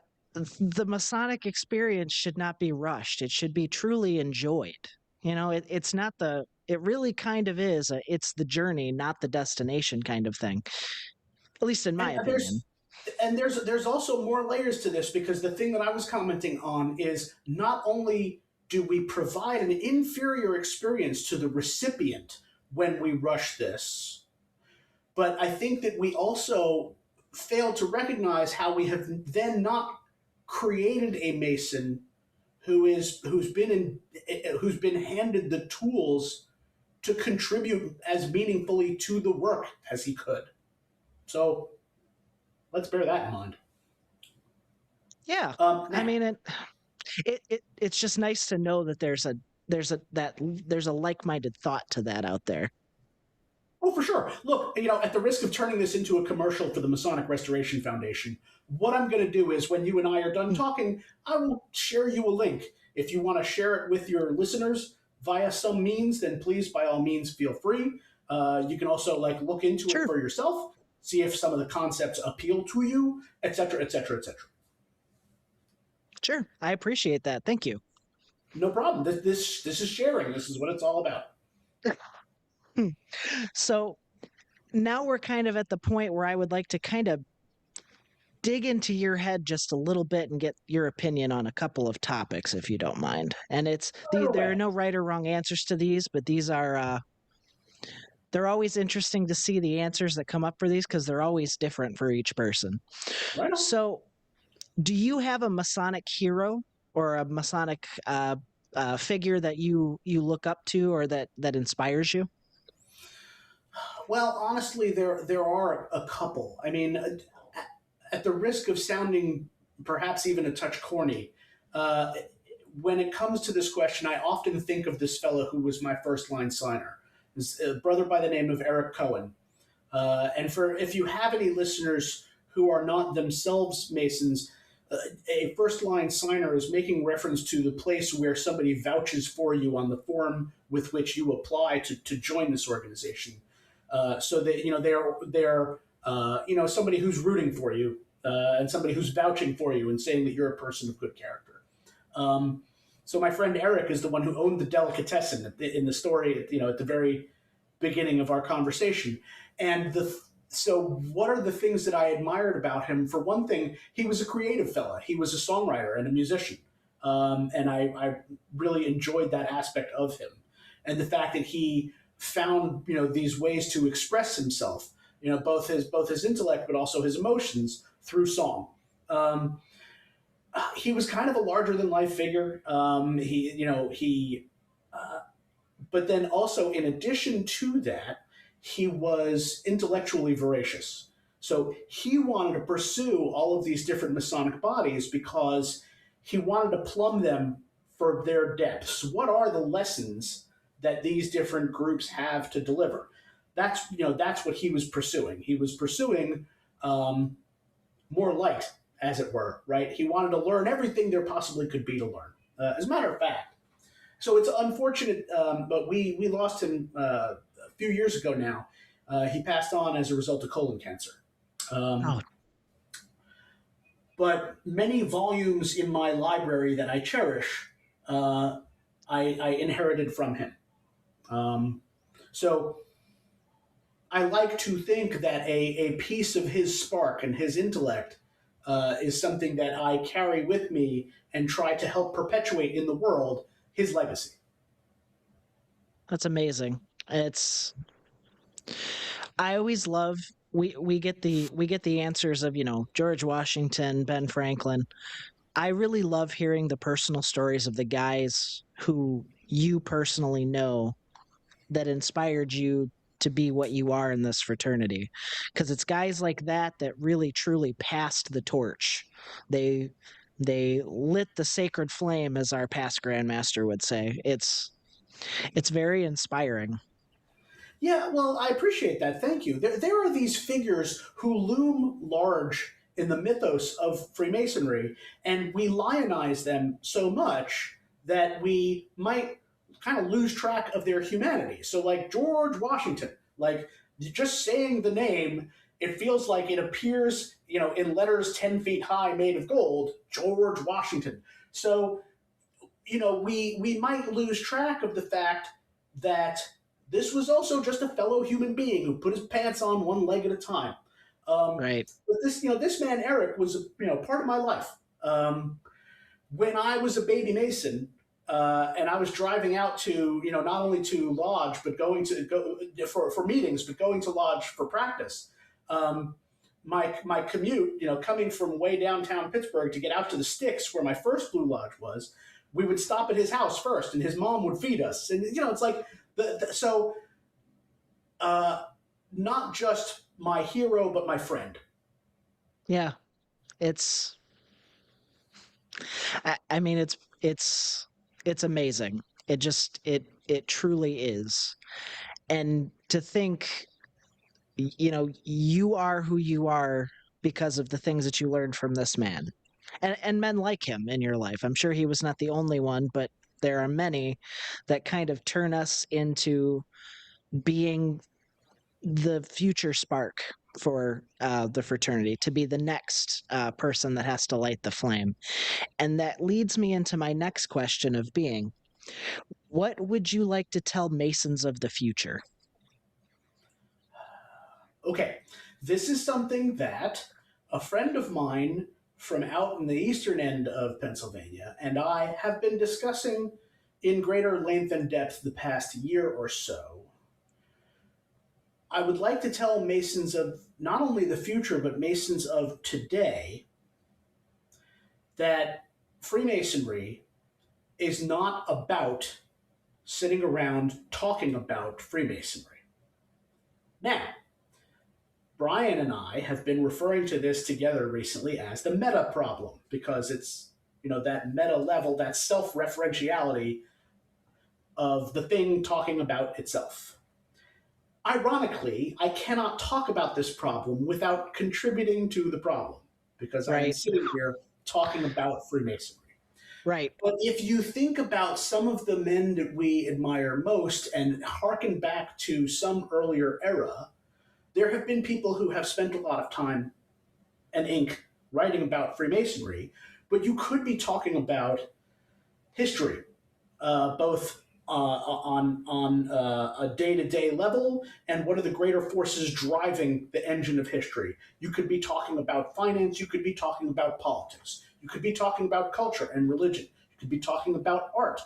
Speaker 1: the Masonic experience should not be rushed. It should be truly enjoyed. It's not the. It really kind of is. It's the journey, not the destination, kind of thing. At least in my
Speaker 2: And
Speaker 1: opinion.
Speaker 2: there's also more layers to this because the thing that I was commenting on is not only do we provide an inferior experience to the recipient when we rush this, but I think that we also fail to recognize how we have then not created a Mason who's been handed the tools to contribute as meaningfully to the work as he could. So let's bear that in mind.
Speaker 1: Yeah. I
Speaker 2: Now,
Speaker 1: mean, it's just nice to know that there's a like-minded thought to that out there.
Speaker 2: oh, for sure. Look, at the risk of turning this into a commercial for the Masonic Restoration Foundation, what I'm going to do is when you and I are done
Speaker 1: Mm,
Speaker 2: talking, I will share you a link. If you want to share it with your listeners via some means, then please, by all means, feel free. You can also look into it
Speaker 1: sure,
Speaker 2: for yourself, see if some of the concepts appeal to you, etc., etc., etc.
Speaker 1: sure. I appreciate that. Thank you.
Speaker 2: No problem. This is sharing. This is what it's all about.
Speaker 1: Hmm. So now we're kind of at the point where I would like to kind of dig into your head just a little bit and get your opinion on a couple of topics, if you don't mind. And
Speaker 2: Fire
Speaker 1: there are
Speaker 2: away.
Speaker 1: no right or wrong answers to these, but these are they're always interesting to see the answers that come up for these because they're always different for each person.
Speaker 2: Right on.
Speaker 1: So, do you have a Masonic hero or a Masonic figure that you look up to or that inspires you?
Speaker 2: Well, honestly, there are a couple. I mean, at the risk of sounding perhaps even a touch corny, uh, when it comes to this question, I often think of this fellow who was my first line signer, this brother by the name of Eric Cohen. And for if you have any listeners who are not themselves Masons, uh, a first line signer is making reference to the place where somebody vouches for you on the form with which you apply to join this organization. So that they're somebody who's rooting for you and somebody who's vouching for you and saying that you're a person of good character. Um, so my friend Eric is the one who owned the delicatessen in the story, at the very beginning of our conversation. And so what are the things that I admired about him? For one thing, he was a creative fella. He was a songwriter and a musician. And I really enjoyed that aspect of him. And the fact that he found, these ways to express himself, both his intellect, but also his emotions through song. Um, he was kind of a larger than life figure. Uh, but then also, in addition to that, he was intellectually voracious. So he wanted to pursue all of these different Masonic bodies because he wanted to plumb them for their depths. What are the lessons that these different groups have to deliver? That's what he was pursuing. He was pursuing um, more light, as it were. Right? He wanted to learn everything there possibly could be to learn. As a matter of fact, so it's unfortunate, but we lost him a few years ago now. He passed on as a result of colon cancer.
Speaker 1: Oh,
Speaker 2: Um, but many volumes in my library that I cherish, uh, I inherited from him. Um, so I like to think that a piece of his spark and his intellect is something that I carry with me and try to help perpetuate in the world his legacy.
Speaker 1: that's amazing. It's I always love we get the answers of, George Washington, Ben Franklin. I really love hearing the personal stories of the guys who you personally know that inspired you to be what you are in this fraternity? Because it's guys like that that really truly passed the torch. They lit the sacred flame, as our past grandmaster would say. It's very inspiring.
Speaker 2: Yeah, well, I appreciate that. Thank you. There are these figures who loom large in the mythos of Freemasonry, and we lionize them so much that we might kind of lose track of their humanity. So, like George Washington, like just saying the name, it feels like it appears, in letters 10 feet high made of gold, George Washington. So, we might lose track of the fact that this was also just a fellow human being who put his pants on one leg at a time.
Speaker 1: Right.
Speaker 2: But this man Eric was, part of my life. When I was a baby Mason, and I was driving out to, not only to lodge, but going to go for meetings, but going to lodge for practice. My commute, coming from way downtown Pittsburgh to get out to the sticks where my first Blue Lodge was, we would stop at his house first, and his mom would feed us. And it's like so. Not just my hero, but my friend.
Speaker 1: Yeah. It's I mean it's amazing. It truly is. And to think, you are who you are because of the things that you learned from this man. And men like him in your life. I'm sure he was not the only one, but there are many that kind of turn us into being the future spark for the fraternity, to be the next person that has to light the flame. And that leads me into my next question of being, what would you like to tell Masons of the future?
Speaker 2: Okay, this is something that a friend of mine from out in the eastern end of Pennsylvania and I have been discussing in greater length and depth the past year or so. I would like to tell Masons of not only the future, but Masons of today that Freemasonry is not about sitting around talking about Freemasonry. Now, Brian and I have been referring to this together recently as the meta problem because it's, that meta level, that self referentiality of the thing talking about itself. Ironically, I cannot talk about this problem without contributing to the problem because I am
Speaker 1: Right,
Speaker 2: sitting here talking about Freemasonry.
Speaker 1: right,
Speaker 2: But if you think about some of the men that we admire most and harken back to some earlier era, there have been people who have spent a lot of time and ink writing about Freemasonry, but you could be talking about history, both on a day to day level, and what are the greater forces driving the engine of history. You could be talking about finance. You could be talking about politics. You could be talking about culture and religion. You could be talking about art.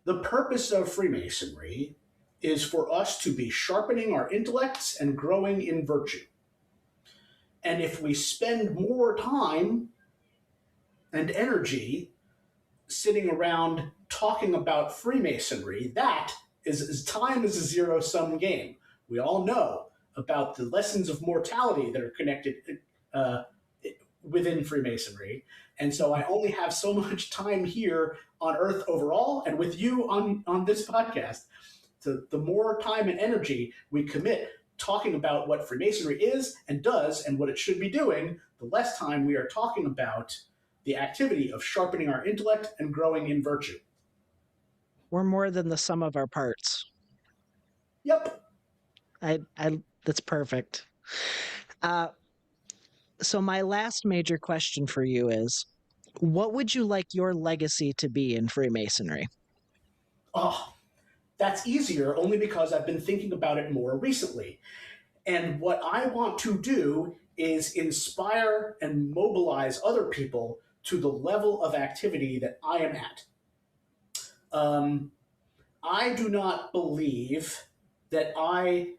Speaker 2: The purpose of Freemasonry is for us to be sharpening our intellects and growing in virtue. And if we spend more time and energy sitting around talking about Freemasonry, that is time is a zero sum game. We all know about the lessons of mortality that are connected uh, within Freemasonry. And so I only have so much time here on Earth overall and with you on this podcast. So the more time and energy we commit talking about what Freemasonry is and does and what it should be doing, the less time we are talking about the activity of sharpening our intellect and growing in virtue.
Speaker 1: we're more than the sum of our parts.
Speaker 2: Yep.
Speaker 1: I That's perfect. uh so my last major question for you is, what would you like your legacy to be in Freemasonry?
Speaker 2: Oh, that's easier only because I've been thinking about it more recently. And what I want to do is inspire and mobilize other people to the level of activity that I am at. Um, I do not believe that I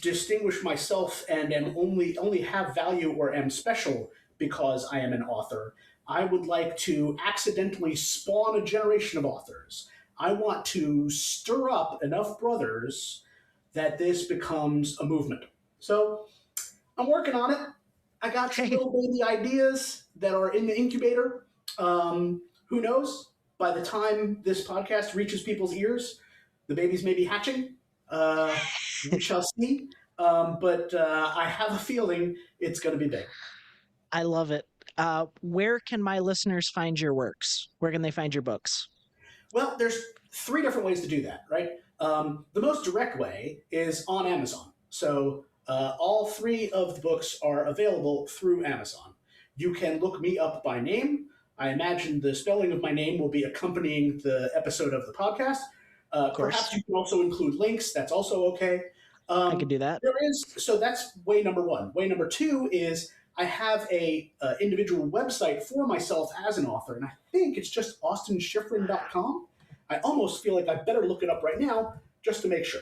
Speaker 2: distinguish myself and am only have value or am special because I am an author. I would like to accidentally spawn a generation of authors. I want to stir up enough brothers that this becomes a movement. So I'm working on it. I got some
Speaker 1: Hey,
Speaker 2: little baby ideas that are in the incubator. Who knows? By the time this podcast reaches people's ears, the babies may be hatching. We shall see. But I have a feeling it's going to be big.
Speaker 1: I love it. Where can my listeners find your works? Where can they find your books?
Speaker 2: Well, there's three different ways to do that, right? The most direct way is on Amazon. So all three of the books are available through Amazon. You can look me up by name. I imagine the spelling of my name will be accompanying the episode of the podcast.
Speaker 1: Of
Speaker 2: Perhaps
Speaker 1: course,
Speaker 2: you can also include links. That's also okay.
Speaker 1: I could do that.
Speaker 2: So that's way number one. Way number two is I have a individual website for myself as an author, and I think it's just austinshifrin.com. I almost feel like I better look it up right now just to make sure.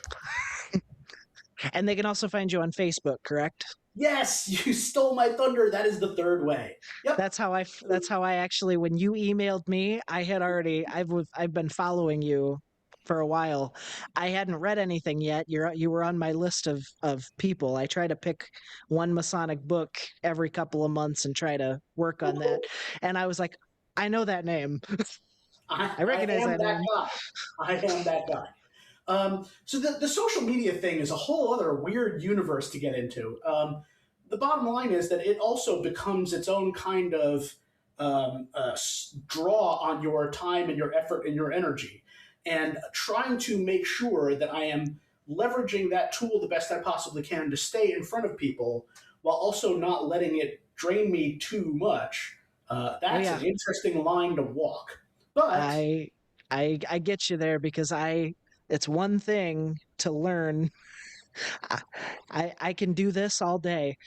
Speaker 1: And they can also find you on Facebook, correct?
Speaker 2: Yes, you stole my thunder. That is the third way. Yep.
Speaker 1: That's how I actually, when you emailed me, I've been following you for a while. I hadn't read anything yet. You were on my list of people. I try to pick one Masonic book every couple of months and try to work on that. And I was like, I know that name. I recognize that name.
Speaker 2: I am that guy. So the social media thing is a whole other weird universe to get into. The bottom line is that it also becomes its own kind of draw on your time and your effort and your energy. And trying to make sure that I am leveraging that tool the best I possibly can to stay in front of people while also not letting it drain me too much. That's an interesting line to walk. But
Speaker 1: I get you there because it's one thing to learn. I can do this all day.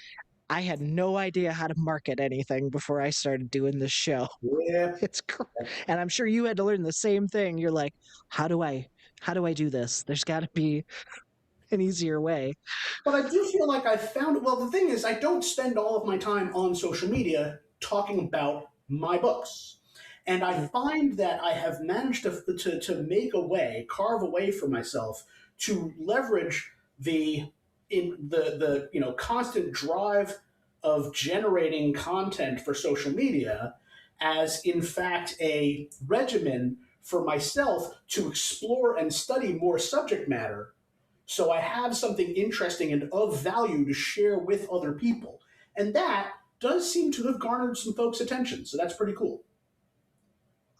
Speaker 1: I had no idea how to market anything before I started doing this show.
Speaker 2: Yeah.
Speaker 1: And I'm sure you had to learn the same thing. You're like, how do I do this? There's got to be an easier way.
Speaker 2: But I do feel like I found it. Well, the thing is, I don't spend all of my time on social media talking about my books. And I find that I have managed to make a way, carve a way for myself to leverage the constant drive of generating content for social media as, in fact, a regimen for myself to explore and study more subject matter, so I have something interesting and of value to share with other people. And that does seem to have garnered some folks' attention, so that's pretty cool.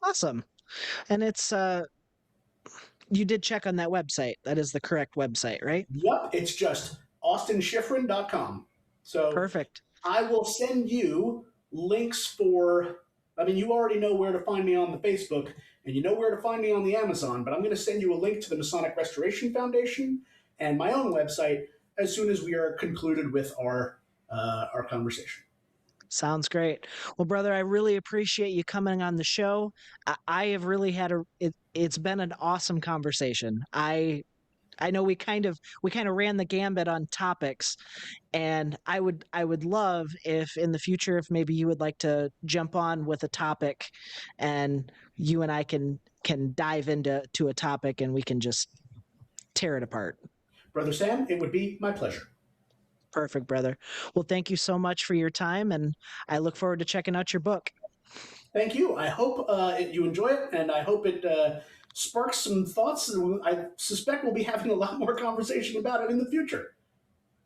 Speaker 1: Awesome. And it's you did check on that website. That is the correct website, right?
Speaker 2: Yep, it's just austinshifrin.com. So
Speaker 1: perfect.
Speaker 2: I will send you links for, you already know where to find me on the Facebook, and you know where to find me on the Amazon, but I'm going to send you a link to the Masonic Restoration Foundation and my own website as soon as we are concluded with our conversation.
Speaker 1: Sounds great. Well, brother, I really appreciate you coming on the show. I have really had it's been an awesome conversation. I know we kind of ran the gambit on topics, and I would love if in the future, if maybe you would like to jump on with a topic and you and I can dive into a topic and we can just tear it apart.
Speaker 2: Brother Sam, it would be my pleasure.
Speaker 1: Perfect, brother. Well, thank you so much for your time, and I look forward to checking out your book.
Speaker 2: Thank you. I hope you enjoy it, and I hope it sparks some thoughts. I suspect we'll be having a lot more conversation about it in the future.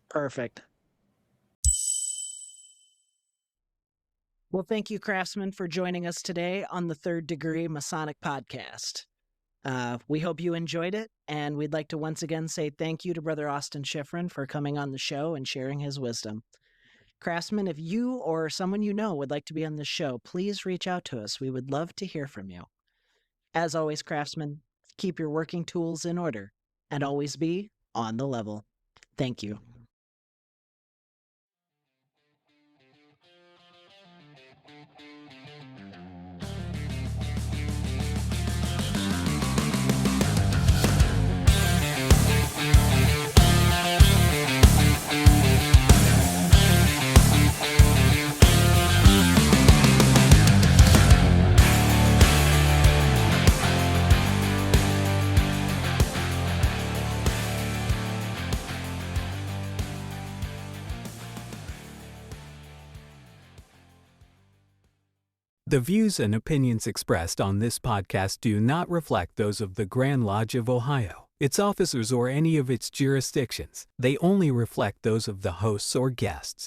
Speaker 1: Perfect. Well, thank you, Craftsman, for joining us today on the Third Degree Masonic Podcast. We hope you enjoyed it, and we'd like to once again say thank you to Brother Austin Shifrin for coming on the show and sharing his wisdom. Craftsman, if you or someone you know would like to be on the show, please reach out to us. We would love to hear from you. As always, Craftsman, keep your working tools in order and always be on the level. Thank you.
Speaker 3: The views and opinions expressed on this podcast do not reflect those of the Grand Lodge of Ohio, its officers, or any of its jurisdictions. They only reflect those of the hosts or guests.